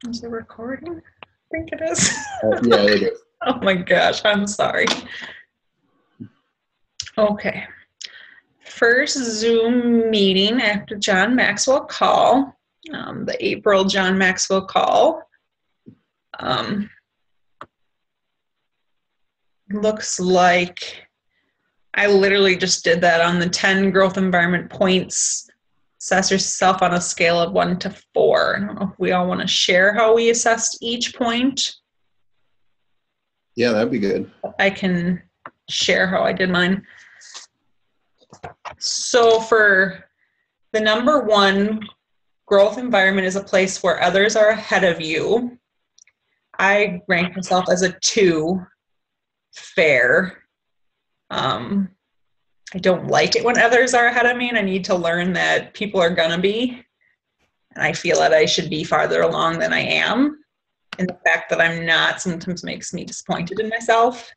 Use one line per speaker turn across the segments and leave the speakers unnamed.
Is it recording? I think it is.
Yeah, it is.
Oh my gosh, I'm sorry. Okay. First Zoom meeting after John Maxwell call, the April John Maxwell call. Looks like I literally just did that on the 10 growth environment points. Assess yourself on a scale of 1 to 4. I don't know if we all want to share how we assessed each point.
Yeah, that'd be good.
I can share how I did mine. So for the number 1, growth environment is a place where others are ahead of you. I rank myself as a 2, fair. I don't like it when others are ahead of me, and I need to learn that people are gonna be. And I feel that I should be farther along than I am. And the fact that I'm not sometimes makes me disappointed in myself.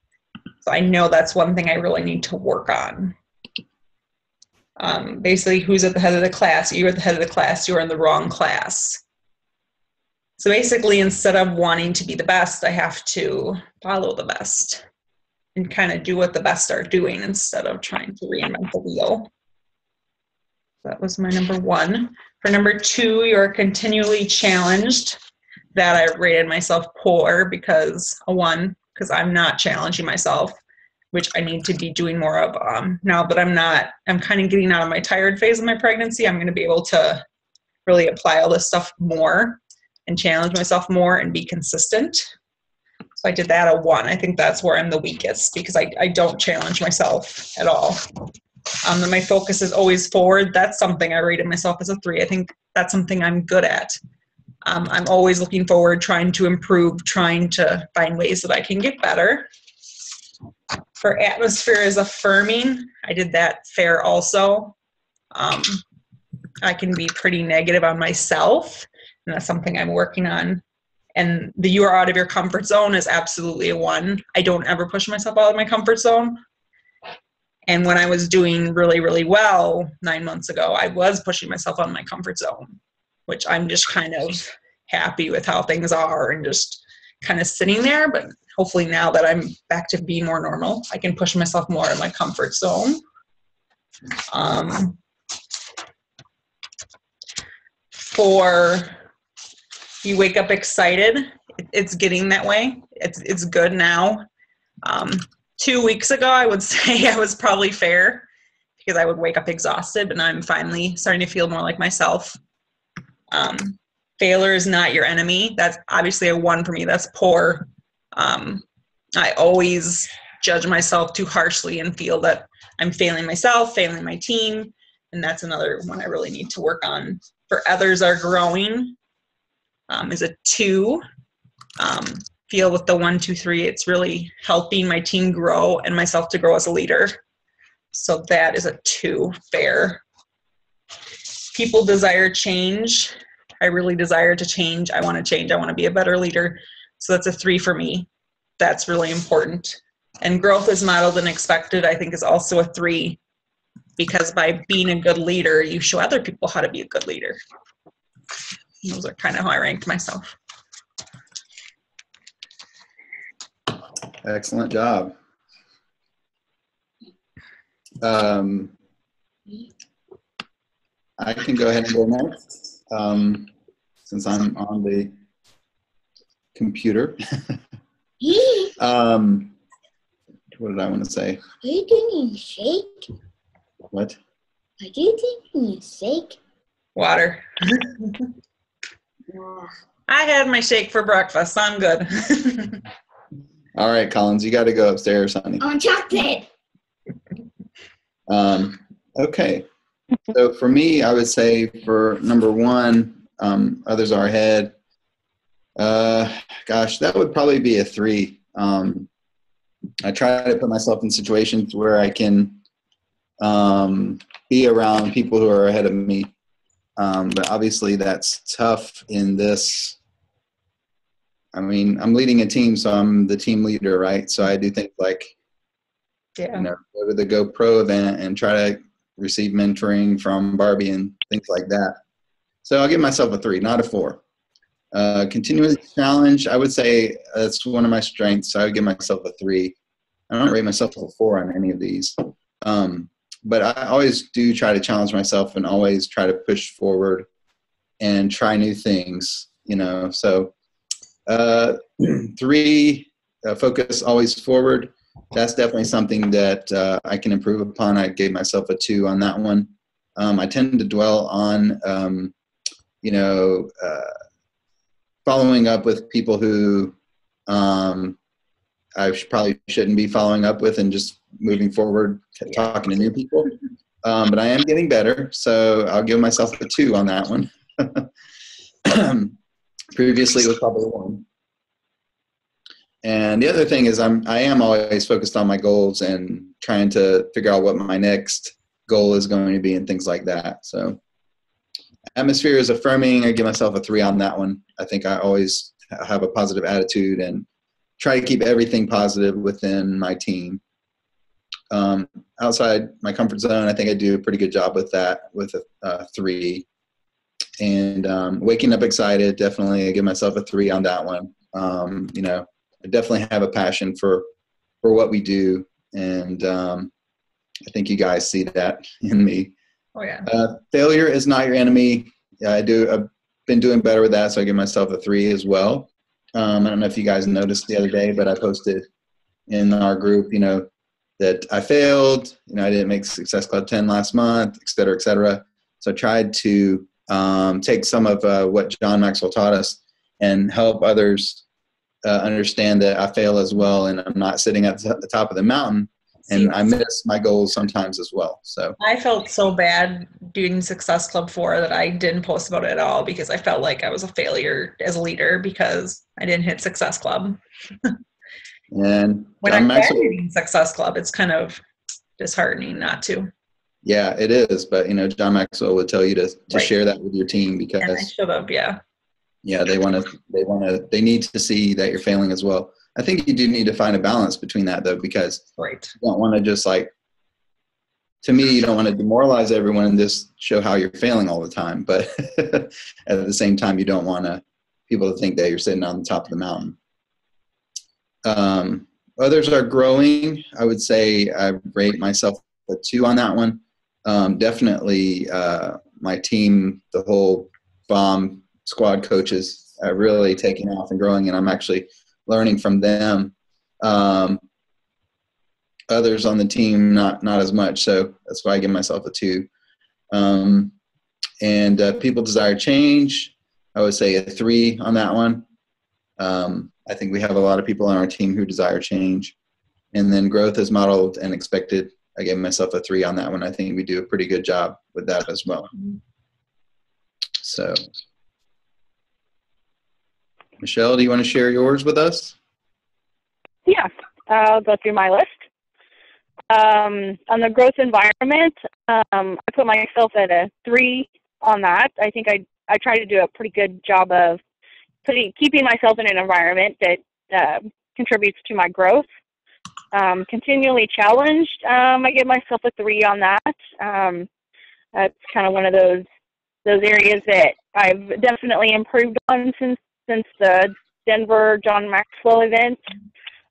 So I know that's one thing I really need to work on. Basically, who's at the head of the class? You're at the head of the class, you're in the wrong class. So basically, instead of wanting to be the best, I have to follow the best and kind of do what the best are doing instead of trying to reinvent the wheel. That was my number 1. For number 2, you're continually challenged. That I rated myself poor because, a 1, because I'm not challenging myself, which I need to be doing more of. Now that I'm kind of getting out of my tired phase of my pregnancy, I'm going to be able to really apply all this stuff more and challenge myself more and be consistent. So I did that a 1. I think that's where I'm the weakest because I don't challenge myself at all. And my focus is always forward. That's something I rated myself as a 3. I think that's something I'm good at. I'm always looking forward, trying to improve, trying to find ways that I can get better. For atmosphere is affirming. I did that fair also. I can be pretty negative on myself, and that's something I'm working on. And the you are out of your comfort zone is absolutely a 1. I don't ever push myself out of my comfort zone. And when I was doing really, really well 9 months ago, I was pushing myself out of my comfort zone, which I'm just kind of happy with how things are and just kind of sitting there. But hopefully now that I'm back to being more normal, I can push myself more in my comfort zone. For you wake up excited, it's getting that way. It's good now. 2 weeks ago, I would say I was probably fair because I would wake up exhausted, but I'm finally starting to feel more like myself. Failure is not your enemy. That's obviously a 1 for me. That's poor. I always judge myself too harshly and feel that I'm failing myself, failing my team, and that's another one I really need to work on. For others are growing is a 2. Feel with the 1, 2, 3, it's really helping my team grow and myself to grow as a leader. So that is a 2, fair. People desire change. I really desire to change. I want to change. I want to be a better leader. So that's a 3 for me. That's really important. And growth is modeled and expected, I think, is also a 3, because by being a good leader, you show other people how to be a good leader. Those are kind of how I ranked myself.
Excellent job. I can go ahead and go next since I'm on the computer. What did I want to say?
Are you drinking shake?
What?
Are you drinking shake?
Water. I had my shake for breakfast. So I'm good.
All right, Collins, you got to go upstairs, honey.
On chocolate.
Okay. So for me, I would say for number 1, others are ahead. Gosh, that would probably be a 3. I try to put myself in situations where I can be around people who are ahead of me. But obviously that's tough in this. I mean, I'm leading a team, so I'm the team leader, right? So I do things like, go to the GoPro event and try to receive mentoring from Barbie and things like that. So I'll give myself a 3, not a 4. Continuous challenge, I would say that's one of my strengths. So I would give myself a 3. I don't rate myself a 4 on any of these. But I always do try to challenge myself and always try to push forward and try new things, So 3, focus always forward. That's definitely something that I can improve upon. I gave myself a 2 on that one. I tend to dwell on, following up with people who probably shouldn't be following up with and just moving forward, talking to new people. But I am getting better, so I'll give myself a 2 on that one. Previously, it was probably 1. And the other thing is I am always focused on my goals and trying to figure out what my next goal is going to be and things like that. So atmosphere is affirming. I give myself a 3 on that one. I think I always have a positive attitude and try to keep everything positive within my team. Outside my comfort zone, I think I do a pretty good job with that, with a 3. And waking up excited, definitely I give myself a 3 on that one. I definitely have a passion for what we do, and I think you guys see that in me.
Oh yeah.
Failure is not your enemy. I've been doing better with that, so I give myself a 3 as well. I don't know if you guys noticed the other day, but I posted in our group, that I failed. I didn't make Success Club 10 last month, et cetera, et cetera. So I tried to take some of what John Maxwell taught us and help others understand that I fail as well, and I'm not sitting at the top of the mountain, and I miss my goals sometimes as well. So
I felt so bad doing Success Club 4 that I didn't post about it at all, because I felt like I was a failure as a leader because I didn't hit Success Club.
And
when I'm hitting Success Club, it's kind of disheartening not to.
Yeah, it is. But John Maxwell would tell you to
Right.
share that with your team, because
and I should have, yeah.
Yeah, they need to see that you're failing as well. I think you do need to find a balance between that, though, because
Right.
you don't want to just to me, you don't want to demoralize everyone and just show how you're failing all the time. But at the same time, you don't want people to think that you're sitting on the top of the mountain. Others are growing. I would say I rate myself a 2 on that one. Definitely my team, the whole bomb squad coaches are really taking off and growing, and I'm actually learning from them. Others on the team, not as much, so that's why I give myself a 2. And people desire change. I would say a 3 on that one. I think we have a lot of people on our team who desire change. And then growth is modeled and expected. I gave myself a 3 on that one. I think we do a pretty good job with that as well. So, Michelle, do you want to share yours with us?
Yeah, I'll go through my list. On the growth environment, I put myself at a 3 on that. I think I try to do a pretty good job of keeping myself in an environment that contributes to my growth. Continually challenged, I give myself a 3 on that. That's kind of one of those areas that I've definitely improved on since the Denver John Maxwell event.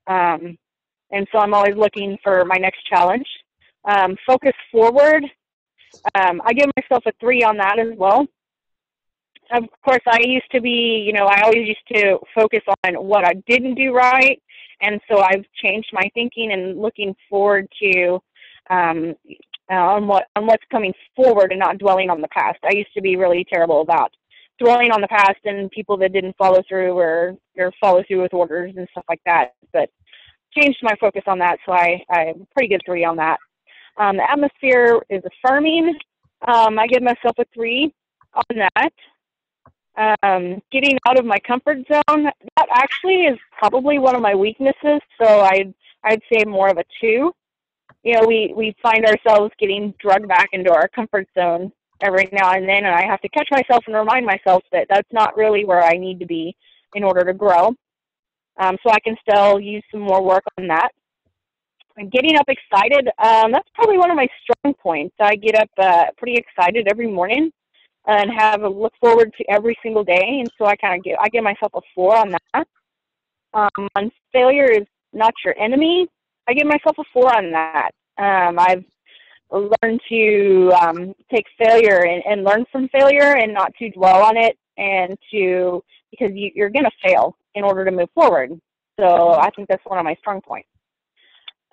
And so I'm always looking for my next challenge. Focus forward, I give myself a 3 on that as well. Of course, I used to be, I always used to focus on what I didn't do right. And so I've changed my thinking and looking forward to on what's coming forward and not dwelling on the past. I used to be really terrible about dwelling on the past and people that didn't follow through or follow through with orders and stuff like that. But changed my focus on that, so I'm pretty good 3 on that. The atmosphere is affirming. I give myself a 3 on that. Getting out of my comfort zone, that actually is probably one of my weaknesses, so I'd say more of a 2. We find ourselves getting drugged back into our comfort zone every now and then, and I have to catch myself and remind myself that that's not really where I need to be in order to grow. So I can still use some more work on that. And getting up excited, that's probably one of my strong points. I get up pretty excited every morning. and have a look forward to every single day. And so I give myself a 4 on that. On failure is not your enemy, I give myself a 4 on that. I've learned to take failure and learn from failure and not to dwell on it, because you're going to fail in order to move forward. So I think that's one of my strong points.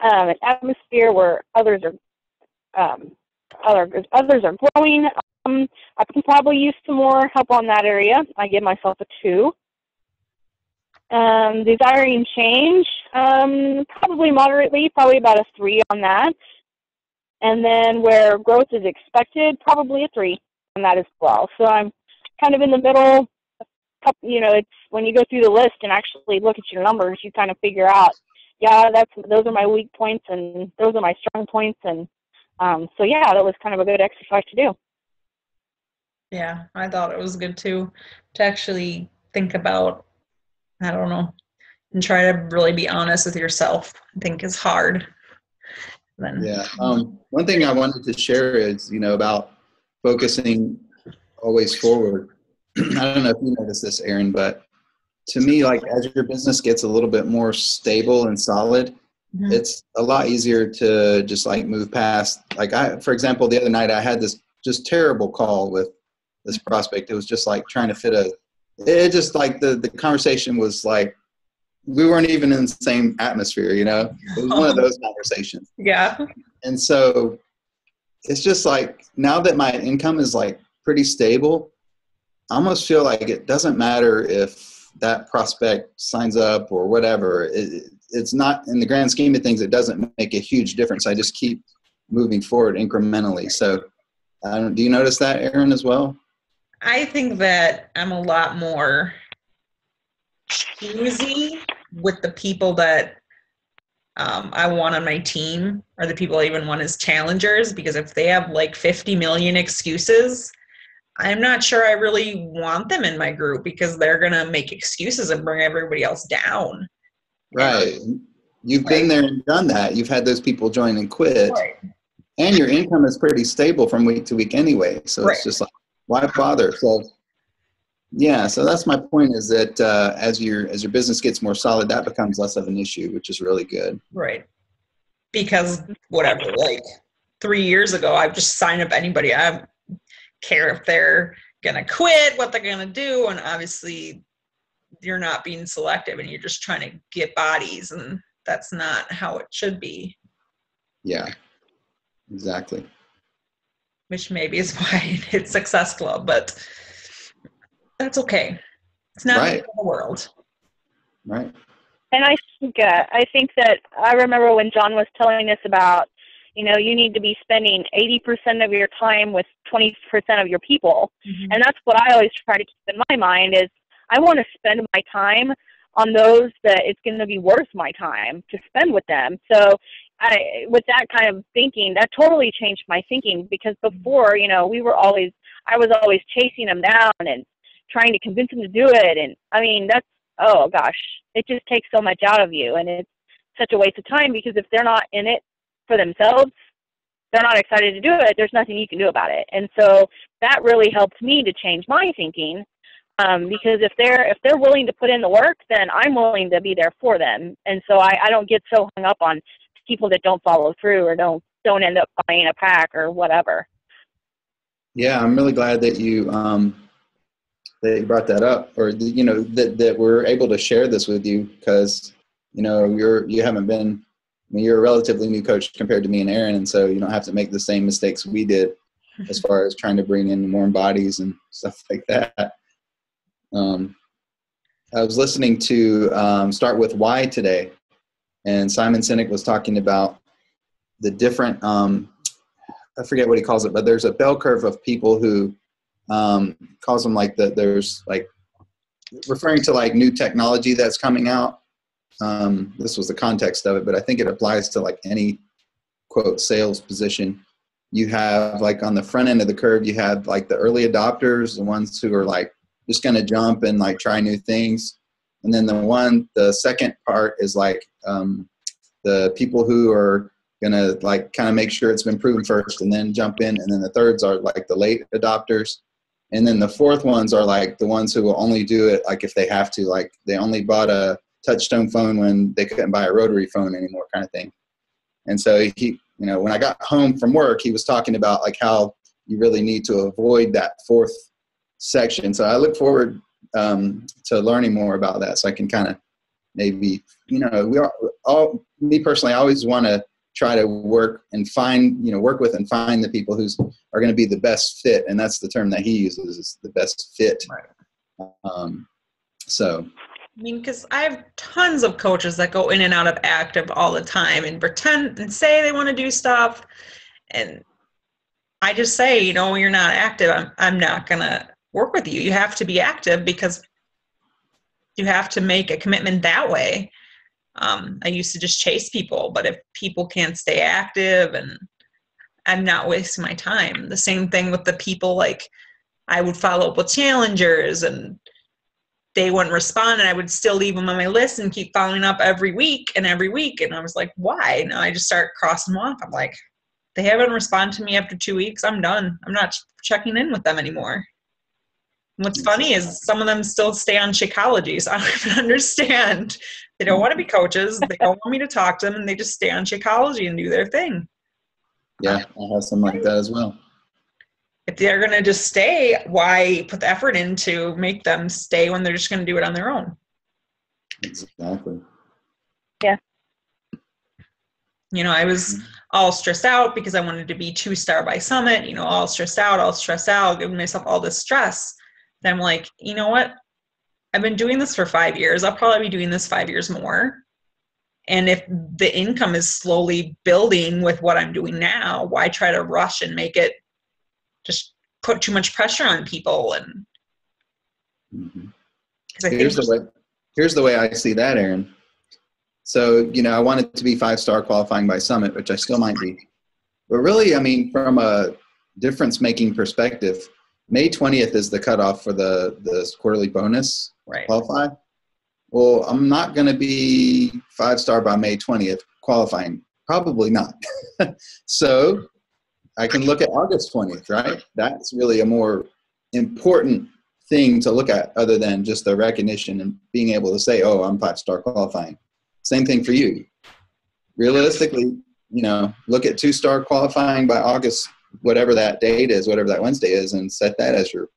An atmosphere where others are growing. I can probably use some more help on that area. I give myself a 2. Desiring change, probably moderately, probably about a 3 on that. And then where growth is expected, probably a 3 on that as well. So I'm kind of in the middle. It's when you go through the list and actually look at your numbers, you kind of figure out, those are my weak points and those are my strong points. And so that was kind of a good exercise to do.
Yeah, I thought it was good too, to actually think about, I don't know, and try to really be honest with yourself. I think is hard.
Yeah. One thing I wanted to share is, about focusing always forward. I don't know if you noticed this, Aaron, but to me, like as your business gets a little bit more stable and solid, mm-hmm. It's a lot easier to just like move past. Like for example, the other night I had this just terrible call with this prospect. It was just like trying to fit the conversation was like, we weren't even in the same atmosphere, It was one of those conversations.
Yeah.
And so it's just like, now that my income is like pretty stable, I almost feel like it doesn't matter if that prospect signs up or whatever. It's not, in the grand scheme of things, it doesn't make a huge difference. I just keep moving forward incrementally. So do you notice that, Aaron, as well?
I think that I'm a lot more choosy with the people that I want on my team, or the people I even want as challengers, because if they have like 50 million excuses, I'm not sure I really want them in my group, because they're going to make excuses and bring everybody else down.
Right. You've been there and done that. You've had those people join and quit. Right. And your income is pretty stable from week to week anyway. So It's just like, why bother? So so that's my point, is that as your business gets more solid, that becomes less of an issue, which is really good.
Right. Because whatever, like 3 years ago, I've just signed up anybody. I don't care if they're going to quit, what they're going to do. And obviously you're not being selective and you're just trying to get bodies, and that's not how it should be.
Yeah, exactly.
Which maybe is why it's Success Club, but that's okay. It's not the end of the world.
Right.
And I think that I remember when John was telling us about, you need to be spending 80% of your time with 20% of your people. Mm-hmm. And that's what I always try to keep in my mind, is I want to spend my time on those that it's going to be worth my time to spend with them. So with that kind of thinking, that totally changed my thinking, because before, I was always chasing them down and trying to convince them to do it. And I mean, oh gosh, it just takes so much out of you, and it's such a waste of time, because if they're not in it for themselves, they're not excited to do it, there's nothing you can do about it. And so that really helped me to change my thinking, because if they're willing to put in the work, then I'm willing to be there for them. And so I don't get so hung up on people that don't follow through or don't end up buying a pack or whatever.
Yeah, I'm really glad that you brought that up, or that we're able to share this with you, because you haven't been. I mean, you're a relatively new coach compared to me and Aaron, and so you don't have to make the same mistakes we did as far as trying to bring in warm bodies and stuff like that. I was listening to Start With Why today, and Simon Sinek was talking about the different, I forget what he calls it, but there's a bell curve of people who calls them like there's like referring to like new technology that's coming out. This was the context of it, but I think it applies to like any quote sales position. You have like on the front end of the curve, you have like the early adopters, the ones who are like just going to jump and like try new things. And then the second part is like the people who are going to like kind of make sure it's been proven first and then jump in. And then the thirds are like the late adopters. And then the fourth ones are like the ones who will only do it like if they have to, like they only bought a touchtone phone when they couldn't buy a rotary phone anymore, kind of thing. And so he, you know, when I got home from work, he was talking about like how you really need to avoid that fourth section. So I look forward to learning more about that, so I can kind of maybe, you know, we are all, me personally, I always want to try to work and find, you know, work with and find the people who's are going to be the best fit. And that's the term that he uses, is the best fit.
Right.
So.
I mean, because I have tons of coaches that go in and out of active all the time and pretend and say they want to do stuff. And I just say, you know, when you're not active, I'm not going to work with you. You have to be active because you have to make a commitment that way. I used to just chase people, but if people can't stay active, and I'm not wasting my time. The same thing with the people, like I would follow up with challengers and they wouldn't respond, and I would still leave them on my list and keep following up every week. And I was like, why? And I just start crossing them off. I'm like, they haven't responded to me after 2 weeks. I'm done. I'm not checking in with them anymore. And what's funny is some of them still stay on Shakeology, so I don't even understand. They don't want to be coaches. They don't want me to talk to them, and they just stay on Shakeology and do their thing.
Yeah, I have some like that as well.
If they're going to just stay, why put the effort in to make them stay when they're just going to do it on their own?
Exactly.
Yeah.
You know, I was all stressed out because I wanted to be 2-star by Summit, you know, all stressed out, giving myself all this stress. Then I'm like, you know what? I've been doing this for 5 years. I'll probably be doing this 5 years more. And if the income is slowly building with what I'm doing now, why try to rush and make it just put too much pressure on people? And
here's the way I see that, Aaron. So, you know, I wanted to be 5-star qualifying by Summit, which I still might be. But really, I mean, from a difference-making perspective, May 20th is the cutoff for the quarterly bonus qualify. Well, I'm not going to be 5-star by May 20th qualifying. Probably not. So I can look at August 20th, right? That's really a more important thing to look at, other than just the recognition and being able to say, oh, I'm 5-star qualifying. Same thing for you. Realistically, you know, look at 2-star qualifying by August, whatever that date is, whatever that Wednesday is, and set that as your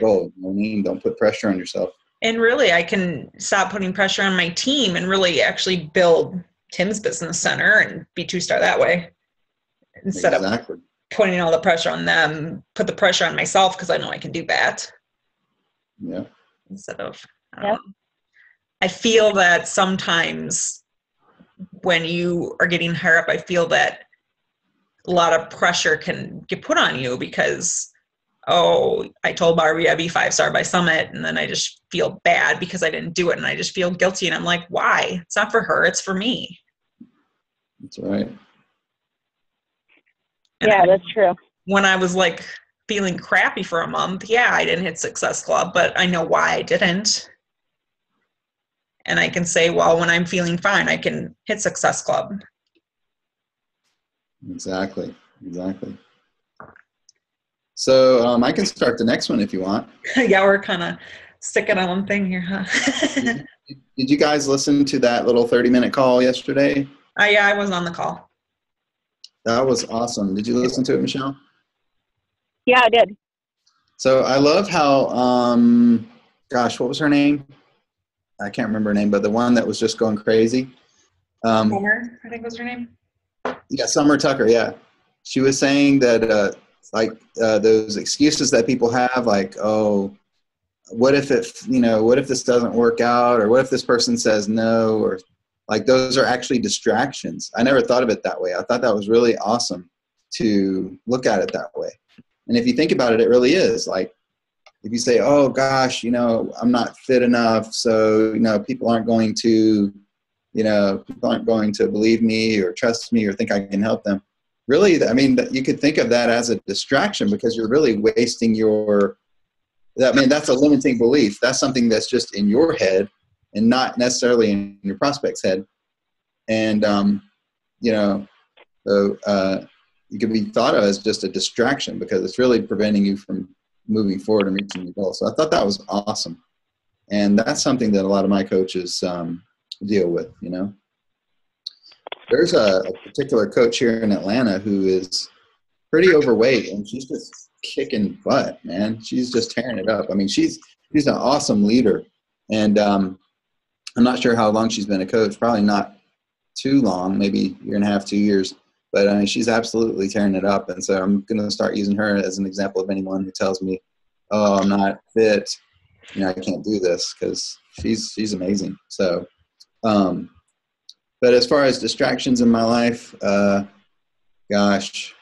goal. You know what I mean? Don't put pressure on yourself.
And really, I can stop putting pressure on my team and really actually build Tim's Business Center and be 2-star that way. Instead of putting all the pressure on them, put the pressure on myself because I know I can do that.
Yeah.
Instead of, I feel that sometimes when you are getting higher up, I feel that a lot of pressure can get put on you because, oh, I told Barbie I'd be 5-star by Summit, and then I just feel bad because I didn't do it, and I just feel guilty, and I'm like, why? It's not for her, it's for me.
That's right.
And
that's true.
When I was like feeling crappy for a month, I didn't hit Success Club, but I know why I didn't. And I can say, well, when I'm feeling fine, I can hit Success Club.
Exactly. So I can start the next one if you want.
Yeah, we're kind of sticking on one thing here, huh?
Did you guys listen to that little 30-minute call yesterday?
Yeah, I was on the call.
That was awesome. Did you listen to it, Michelle?
Yeah, I did.
So I love how, gosh, what was her name? I can't remember her name, but the one that was just going crazy.
Summer, I think was her name.
Yeah, Summer Tucker, yeah. She was saying that, those excuses that people have, like, oh, what if this doesn't work out, or what if this person says no, or like those are actually distractions. I never thought of it that way. I thought that was really awesome to look at it that way. And if you think about it, it really is. Like, if you say, oh gosh, you know, I'm not fit enough, so, you know, people aren't going to believe me or trust me or think I can help them. Really, I mean, you could think of that as a distraction, because you're really wasting that's a limiting belief. That's something that's just in your head and not necessarily in your prospect's head. And, you could be thought of as just a distraction, because it's really preventing you from moving forward and reaching your goals. So I thought that was awesome. And that's something that a lot of my coaches deal with, you know. There's a particular coach here in Atlanta who is pretty overweight, and she's just kicking butt, man. She's just tearing it up. I mean, she's an awesome leader. And I'm not sure how long she's been a coach, probably not too long, maybe a year and a half, 2 years. But I mean, she's absolutely tearing it up. And so I'm going to start using her as an example of anyone who tells me, oh, I'm not fit, you know, I can't do this, because she's amazing. So, but as far as distractions in my life, gosh,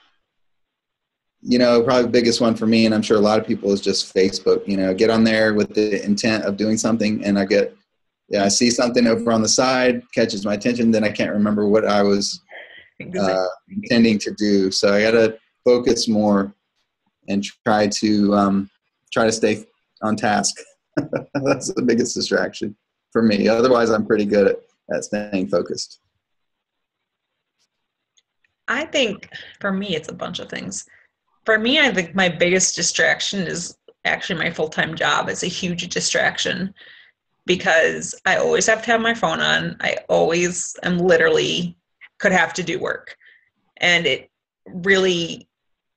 you know, probably the biggest one for me, and I'm sure a lot of people, is just Facebook. You know, get on there with the intent of doing something, and I see something over on the side, catches my attention, then I can't remember what I was intending to do. So I got to focus more and try to stay on task. That's the biggest distraction for me. Otherwise, I'm pretty good at staying focused.
I think for me, it's a bunch of things. For me, I think my biggest distraction is actually my full-time job. It's a huge distraction because I always have to have my phone on. I always am literally could have to do work. And it really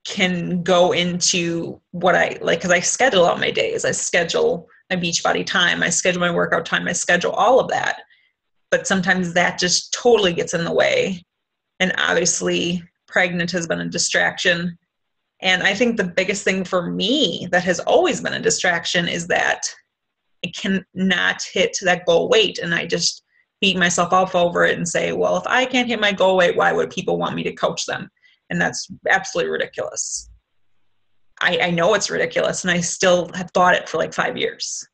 can go into what I like, because I schedule out my days. I schedule my Beachbody time. I schedule my workout time. I schedule all of that. But sometimes that just totally gets in the way. And obviously, pregnant has been a distraction. And I think the biggest thing for me that has always been a distraction is that I cannot hit that goal weight. And I just beat myself up over it and say, well, if I can't hit my goal weight, why would people want me to coach them? And that's absolutely ridiculous. I know it's ridiculous, and I still have thought it for like 5 years.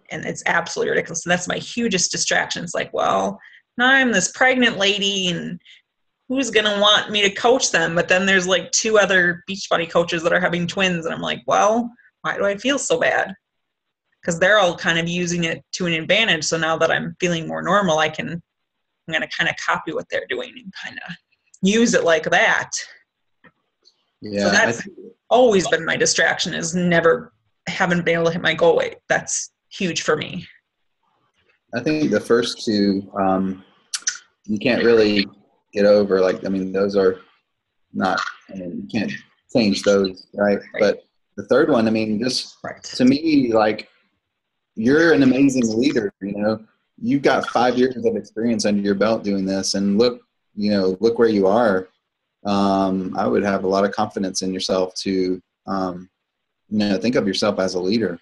And it's absolutely ridiculous. And that's my hugest distraction. It's like, well, now I'm this pregnant lady, and who's going to want me to coach them? But then there's like 2 other Beachbody coaches that are having twins. And I'm like, well, why do I feel so bad? Because they're all kind of using it to an advantage. So now that I'm feeling more normal, I'm going to kind of copy what they're doing and kind of use it like that.
Yeah.
So that's always been my distraction, is never haven't been able to hit my goal weight. That's huge for me.
I think the first 2, you can't really get over. Like, I mean, those are not, I mean, you can't change those, right? But the third one, I mean, just to me, like, you're an amazing leader, you know. You've got 5 years of experience under your belt doing this, and look where you are. I would have a lot of confidence in yourself to, think of yourself as a leader.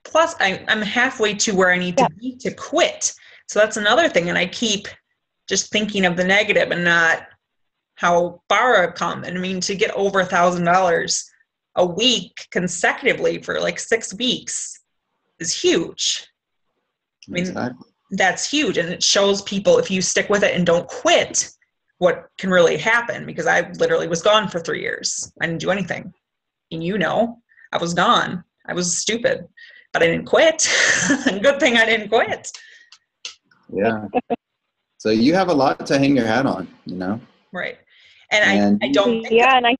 Plus, I'm halfway to where I need to be to quit. So that's another thing. And I keep just thinking of the negative and not how far I've come. And I mean, to get over $1,000 a week consecutively for like 6 weeks is huge. I mean, that's huge. And it shows people, if you stick with it and don't quit, what can really happen. Because I literally was gone for 3 years. I didn't do anything. And I was gone. I was stupid, but I didn't quit. Good thing I didn't quit.
Yeah. So you have a lot to hang your hat on, you know?
Right. And I don't think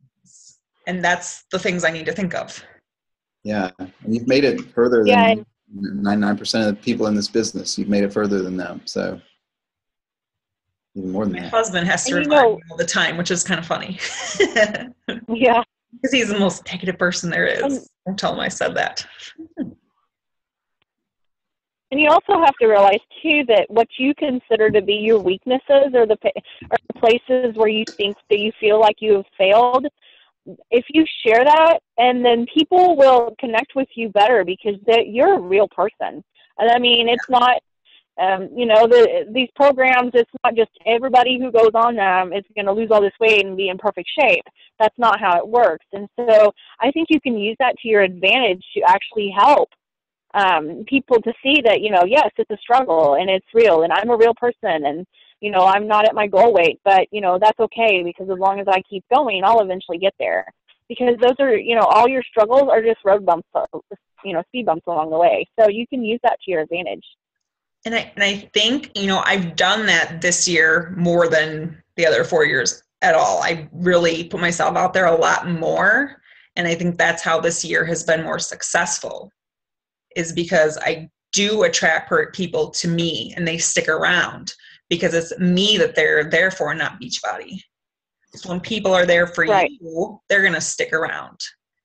and that's the things I need to think of. Yeah.
And you've made it further than 99% of the people in this business. You've made it further than them. So even more than that. My
husband has to remind me all the time, which is kind of funny.
Yeah.
Because he's the most negative person there is. Don't tell him I said that.
And you also have to realize, too, that what you consider to be your weaknesses are the places where you think that you feel like you have failed. If you share that, and then people will connect with you better because you're a real person. And I mean, it's not, these programs, it's not just everybody who goes on them is going to lose all this weight and be in perfect shape. That's not how it works. And so I think you can use that to your advantage to actually help people to see that, yes, it's a struggle and it's real and I'm a real person and, I'm not at my goal weight, but, that's okay because as long as I keep going, I'll eventually get there. Because those are, all your struggles are just road bumps, speed bumps along the way. So you can use that to your advantage.
And I think, I've done that this year more than the other 4 years at all. I really put myself out there a lot more. And I think that's how this year has been more successful, is because I do attract people to me and they stick around because it's me that they're there for, not Beachbody. So when people are there for you, they're going to stick around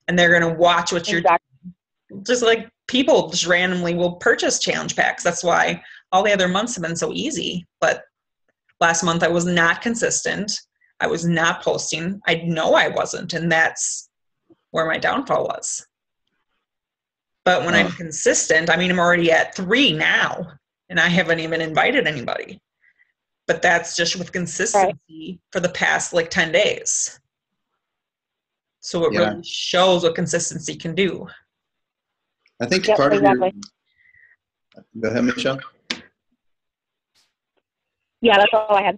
and they're going to watch what you're doing. Just like people just randomly will purchase challenge packs. That's why all the other months have been so easy. But last month I was not consistent. I was not posting. I know I wasn't. And that's where my downfall was. But when I'm consistent, I mean, I'm already at 3 now and I haven't even invited anybody. But that's just with consistency for the past like 10 days. So it really shows what consistency can do.
I think part of your... Go ahead, Michelle.
Yeah, that's all I had.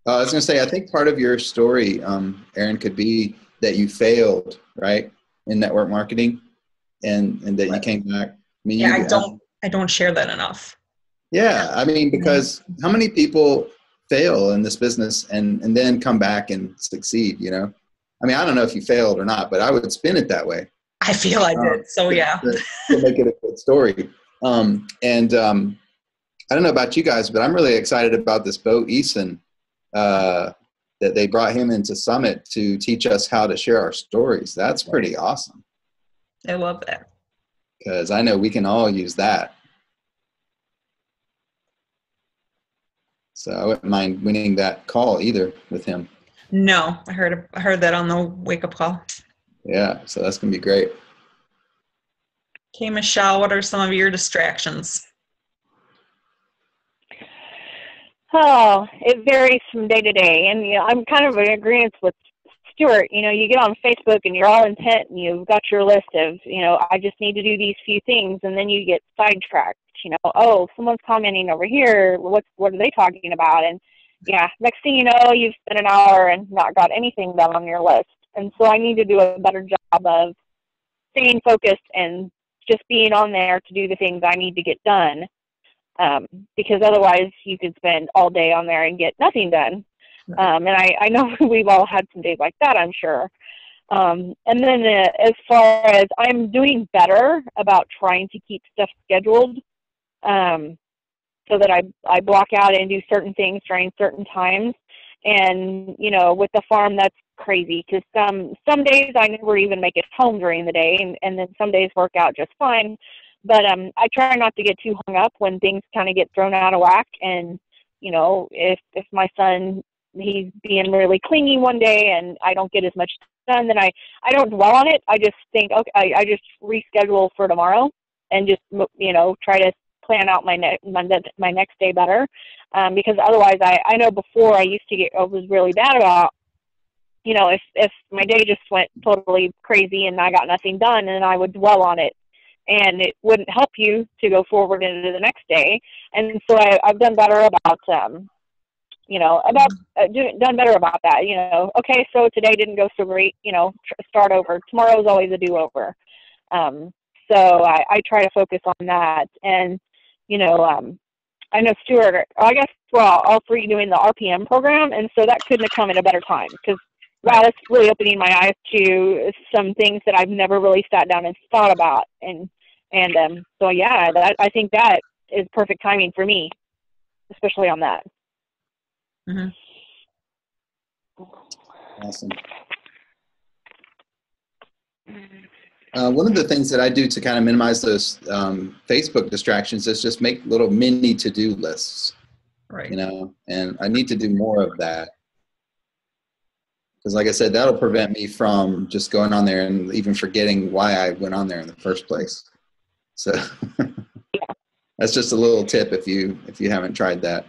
I was going to say, I think part of your story, Erin, could be that you failed, right, in network marketing, and that you came back. I mean,
I don't share that enough.
Yeah, I mean, because how many people fail in this business and then come back and succeed, you know? I mean, I don't know if you failed or not, but I would spin it that way.
I feel I did. So yeah.
To make it a good story. I don't know about you guys, but I'm really excited about this Bo Eason, that they brought him into Summit to teach us how to share our stories. That's pretty awesome.
I love that.
Because I know we can all use that. So I wouldn't mind winning that call either with him.
No, I heard that on the wake-up call.
Yeah, so that's going to be great.
Okay, Michelle, what are some of your distractions?
Oh, it varies from day to day. And, you know, I'm kind of in agreement with Stuart. You know, you get on Facebook and you're all intent and you've got your list of, you know, I just need to do these few things. And then you get sidetracked, you know, oh, someone's commenting over here. What are they talking about? And yeah, next thing you know, you've spent an hour and not got anything done on your list. And so I need to do a better job of staying focused and just being on there to do the things I need to get done. Because otherwise you could spend all day on there and get nothing done. And I know we've all had some days like that, I'm sure. And then as far as I'm doing better about trying to keep stuff scheduled, so that I block out and do certain things during certain times. And, you know, with the farm, that's crazy because some days I never even make it home during the day, and then some days work out just fine. But I try not to get too hung up when things kind of get thrown out of whack. And, you know, if my son, he's being really clingy one day and I don't get as much done, then I don't dwell on it. I just think, okay, I just reschedule for tomorrow and just, you know, try to plan out my next day better. Because otherwise I know before I was really bad about, you know, if my day just went totally crazy and I got nothing done, and I would dwell on it. And it wouldn't help you to go forward into the next day. And so I've done better about, you know, done better about that. You know, okay, so today didn't go so great, you know, start over. Tomorrow is always a do-over. So I try to focus on that. And, you know, I know Stuart, I guess, well, all three doing the RPM program. And so that couldn't have come at a better time because, wow, that's really opening my eyes to some things that I've never really sat down and thought about. And so, yeah, I think that is perfect timing for me, especially on that.
Mm-hmm.
Awesome. One of the things that I do to kind of minimize those Facebook distractions is just make little mini to-do lists,
right?
You know, and I need to do more of that. Because like I said, that'll prevent me from just going on there and even forgetting why I went on there in the first place. So that's just a little tip if you haven't tried that.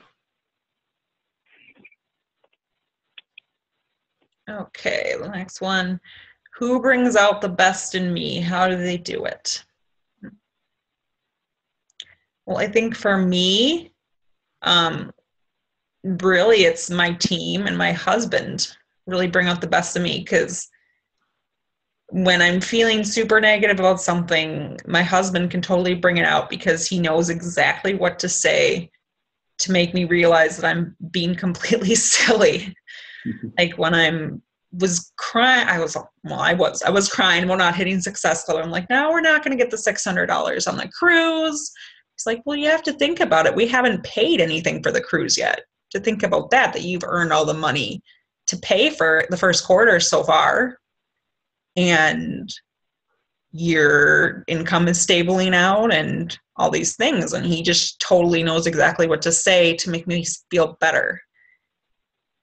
Okay, the next one. Who brings out the best in me? How do they do it? Well, I think for me, really it's my team and my husband really bring out the best of me, because when I'm feeling super negative about something, my husband can totally bring it out because he knows exactly what to say to make me realize that I'm being completely silly. Like when I'm was crying. I was crying about not hitting Success Club. I'm like, no, we're not going to get the $600 on the cruise. It's like, well, you have to think about it. We haven't paid anything for the cruise yet. To think about that you've earned all the money to pay for the first quarter so far, and your income is stabling out and all these things. And he just totally knows exactly what to say to make me feel better.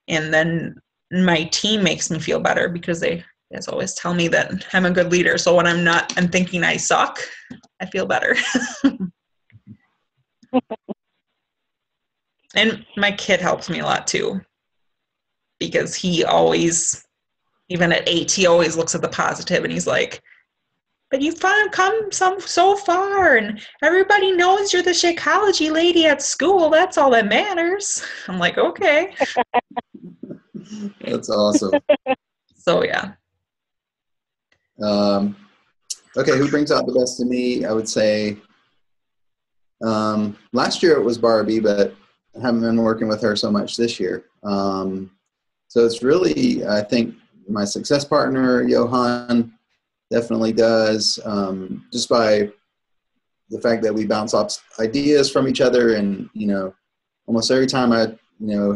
And then my team makes me feel better because they, as always, tell me that I'm a good leader. So when I'm thinking I suck, I feel better. And my kid helps me a lot too, because he always, even at 8, he always looks at the positive and he's like, but you've come so far, and everybody knows you're the Shakeology lady at school. That's all that matters. I'm like, okay.
That's awesome.
So, yeah.
Okay, who brings out the best in me? I would say last year it was Barbie, but I haven't been working with her so much this year. So it's really, I think, my success partner, Johan, definitely does, just by the fact that we bounce off ideas from each other. And, almost every time I,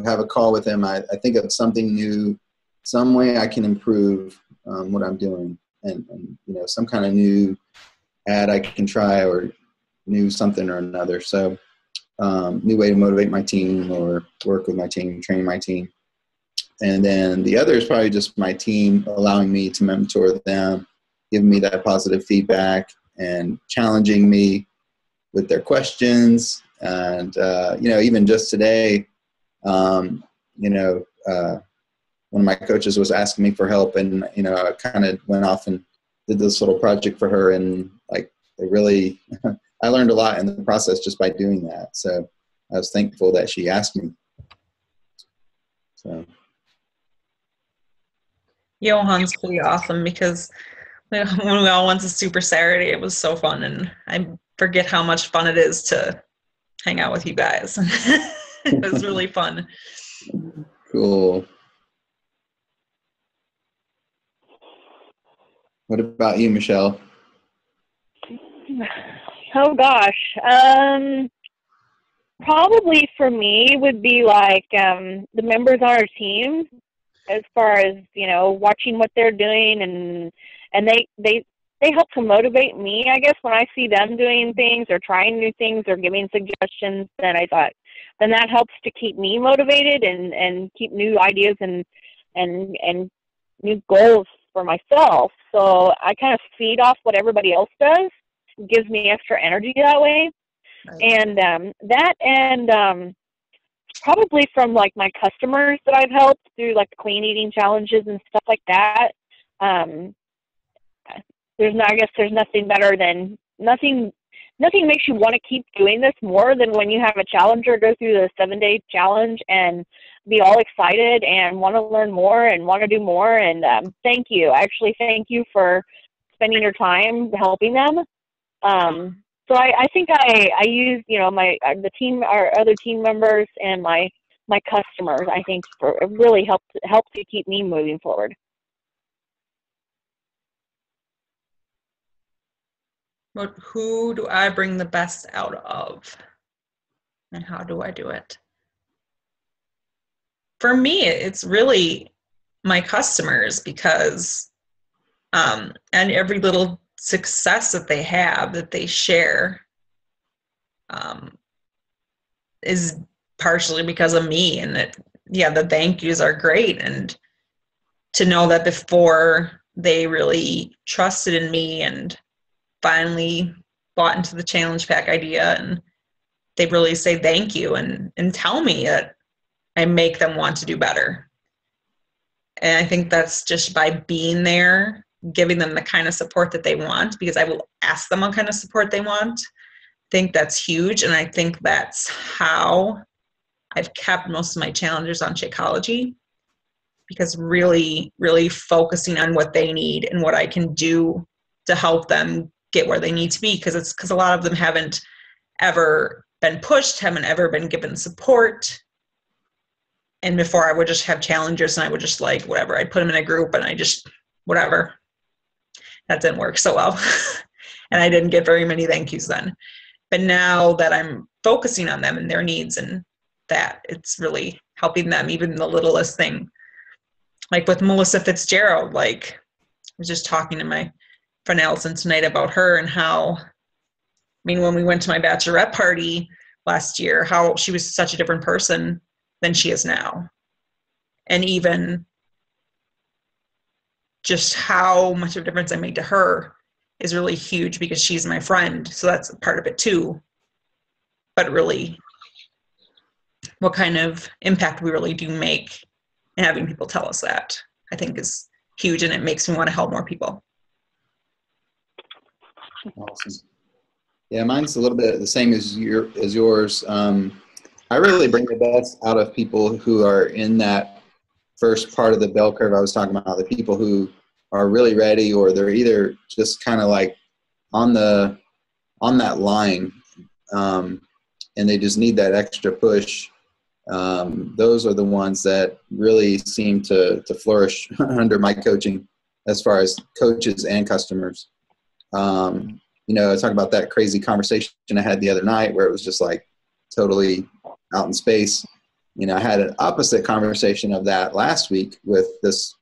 have a call with him, I think of something new, some way I can improve what I'm doing, and some kind of new ad I can try, or new something or another. So new way to motivate my team or work with my team, train my team. And then the other is probably just my team allowing me to mentor them, giving me that positive feedback and challenging me with their questions. And, even just today, one of my coaches was asking me for help, and, I kind of went off and did this little project for her. And like, it really, I learned a lot in the process just by doing that. So I was thankful that she asked me. So.
Johan's pretty awesome, because when we all went to Super Saturday, it was so fun, and I forget how much fun it is to hang out with you guys. It was really fun.
Cool. What about you, Michelle?
Oh gosh, probably for me would be like the members on our team, as far as watching what they're doing, and they help to motivate me, I guess, when I see them doing things or trying new things or giving suggestions. Then that helps to keep me motivated and keep new ideas and new goals for myself. So I kind of feed off what everybody else does. It gives me extra energy that way.
Right.
And probably from like my customers that I've helped through like the clean eating challenges and stuff like that. I guess there's nothing better than nothing makes you want to keep doing this more than when you have a challenger go through the 7-day challenge and be all excited and want to learn more and want to do more. And thank you. Actually, thank you for spending your time helping them. So I think I use, our other team members and my customers, I think, for it really helped to keep me moving forward.
But who do I bring the best out of? And how do I do it? For me, it's really my customers, because and every little success that they have, that they share, is partially because of me. And the thank yous are great. And to know that before they really trusted in me and finally bought into the challenge pack idea, and they really say thank you and tell me that I make them want to do better. And I think that's just by being there, giving them the kind of support that they want, because I will ask them what kind of support they want. I think that's huge. And I think that's how I've kept most of my challengers on Shakeology, because really, really focusing on what they need and what I can do to help them get where they need to be. Because a lot of them haven't ever been pushed, haven't ever been given support. And before I would just have challengers and I would just like, whatever, I'd put them in a group and I just, whatever. That didn't work so well. And I didn't get very many thank yous then. But now that I'm focusing on them and their needs and that, it's really helping them, even the littlest thing. Like with Melissa Fitzgerald, like I was just talking to my friend Allison tonight about her and how, I mean, when we went to my bachelorette party last year, how she was such a different person than she is now. And even just how much of a difference I made to her is really huge because she's my friend. So that's a part of it too. But really, what kind of impact we really do make and having people tell us that, I think is huge, and it makes me want to help more people.
Awesome. Yeah, mine's a little bit the same as yours. I really bring the best out of people who are in that first part of the bell curve I was talking about, the people who are really ready, or they're either just kind of like on that line, and they just need that extra push. Those are the ones that really seem to flourish under my coaching as far as coaches and customers. I talk about that crazy conversation I had the other night where it was just like totally out in space. I had an opposite conversation of that last week with this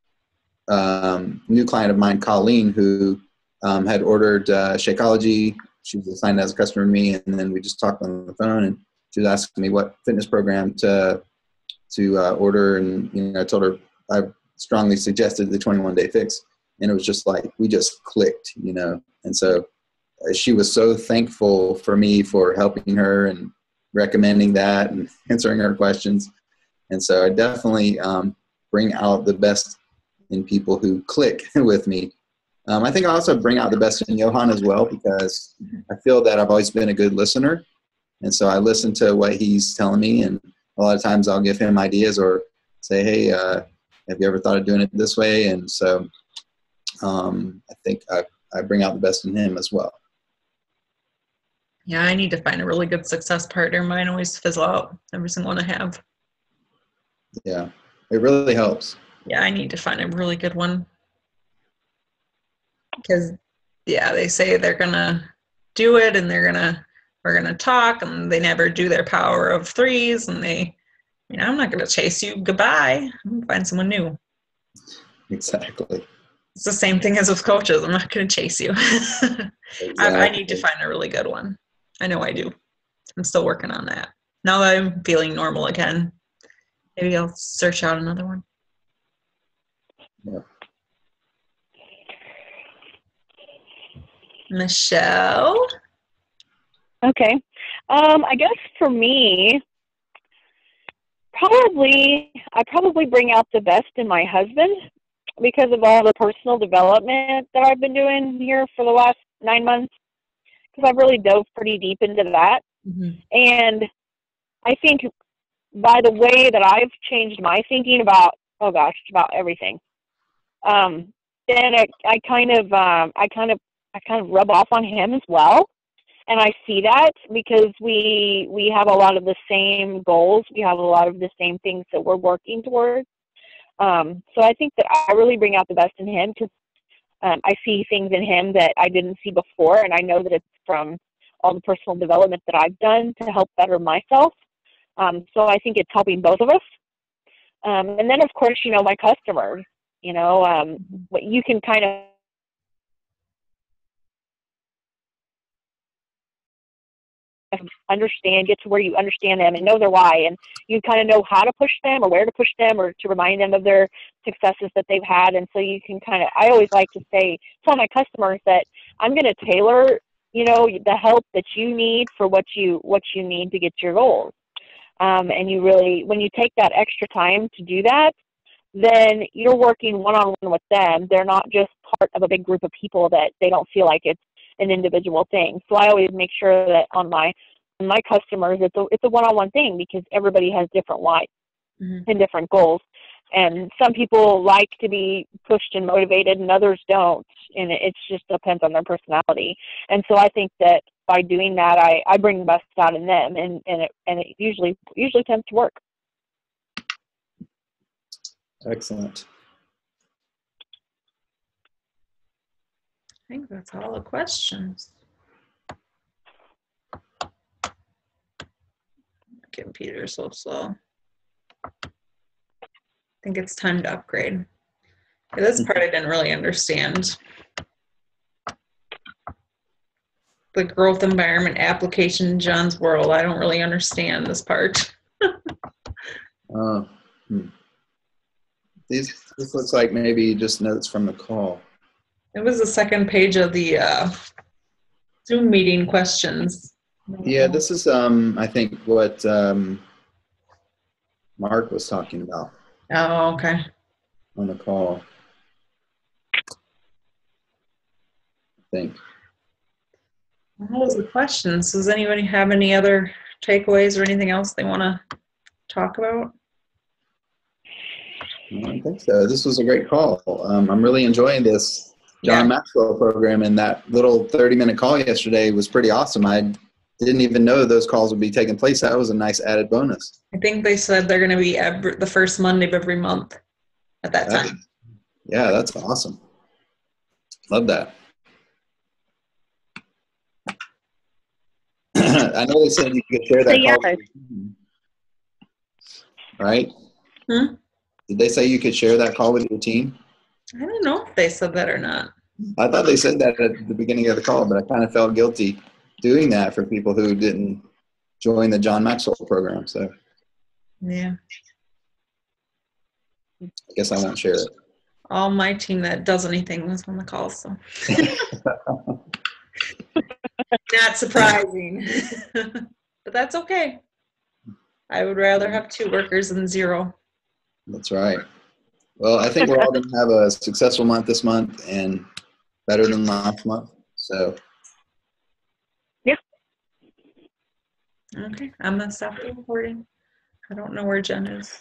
new client of mine, Colleen, who had ordered Shakeology. She was assigned as a customer to me, and then we just talked on the phone, and she was asking me what fitness program to order, and I told her I strongly suggested the 21-day fix, and it was just like we just clicked, and so she was so thankful for me for helping her and recommending that and answering her questions. And so I definitely bring out the best in people who click with me. I think I also bring out the best in Johan as well, because I feel that I've always been a good listener. And so I listen to what he's telling me, and a lot of times I'll give him ideas or say, hey, have you ever thought of doing it this way? And so I think I bring out the best in him as well.
Yeah, I need to find a really good success partner. Mine always fizzle out, every single one I have.
Yeah, it really helps.
Yeah, I need to find a really good one. Because, yeah, they say they're going to do it and we're going to talk, and they never do their power of threes, and I'm not going to chase you. Goodbye. I'm going to find someone new.
Exactly.
It's the same thing as with coaches. I'm not going to chase you.
Exactly.
I need to find a really good one. I know I do. I'm still working on that. Now that I'm feeling normal again, maybe I'll search out another one.
Yeah.
Michelle?
Okay. I guess for me, I probably bring out the best in my husband because of all the personal development that I've been doing here for the last 9 months, because I've really dove pretty deep into that.
Mm-hmm.
And I think by the way that I've changed my thinking about everything, then I kind of rub off on him as well. And I see that because we have a lot of the same goals. We have a lot of the same things that we're working towards. So I think that I really bring out the best in him because I see things in him that I didn't see before, and I know that it's from all the personal development that I've done to help better myself. So I think it's helping both of us. And then, of course, my customers, what you can kind of get to where you understand them and know their why, and you kind of know how to push them or where to push them or to remind them of their successes that they've had. And so you can I always like to tell my customers that I'm going to tailor, the help that you need for what you need to get to your goals. And you really, when you take that extra time to do that, then you're working one-on-one with them. They're not just part of a big group of people that they don't feel like it's an individual thing. So I always make sure that on my customers, it's a one-on-one thing, because everybody has different whys and different goals. And some people like to be pushed and motivated, and others don't. And it just depends on their personality. And so I think that by doing that, I bring the best out in them, and it usually tends to work.
Excellent.
I think that's all the questions. Computer's so slow. I think it's time to upgrade. Yeah, this part I didn't really understand. The growth environment application in John's world. I don't really understand this part.
This looks like maybe just notes from the call.
It was the second page of the Zoom meeting questions.
Yeah, this is I think what Mark was talking about
Oh, okay.
on the call. I think.
Well, that was the questions. Does anybody have any other takeaways or anything else they want to talk about?
I don't think so. This was a great call. I'm really enjoying this John Maxwell program, and that little 30-minute call yesterday was pretty awesome. I didn't even know those calls would be taking place. That was a nice added bonus.
I think they said they're going to be the first Monday of every month at that time.
Yeah, that's awesome. Love that. I know they said you could share that call with your team, right? Did they say you could share that call with your team?
I don't know if they said that or not.
I thought they said that at the beginning of the call, but I kind of felt guilty doing that for people who didn't join the John Maxwell program. So
yeah,
I guess I won't share it.
All my team that does anything was on the call, so not surprising. But that's okay. I would rather have 2 workers than 0.
That's right. Well, I think we're all going to have a successful month this month and better than last month. So
yeah.
Okay, I'm going to stop the recording. I don't know where Jen is.